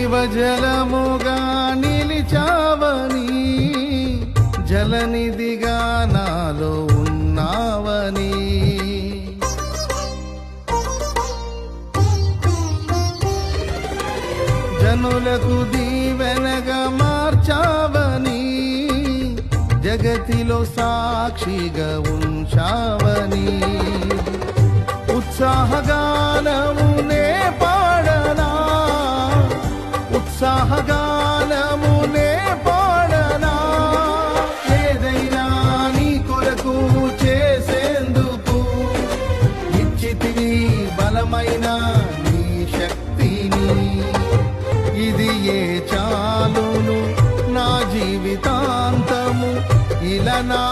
జీవజలముగా నిలిచావని, జలనిధిగా నాలో ఉన్నావని, జనులకు దీవెనగా మార్చావని, జగతిలో సాక్షిగా ఉంచావని, ఉత్సాహగానమునే పాడనా, ఉత్సాహగానమునే పాడనా, ఏదైనా నీ కొరకు చేసేందుకు ఇచ్చితివి బలమైన నీ శక్తిని. ఇది ఏ చాలును నా జీవితాంతము ఇలా నా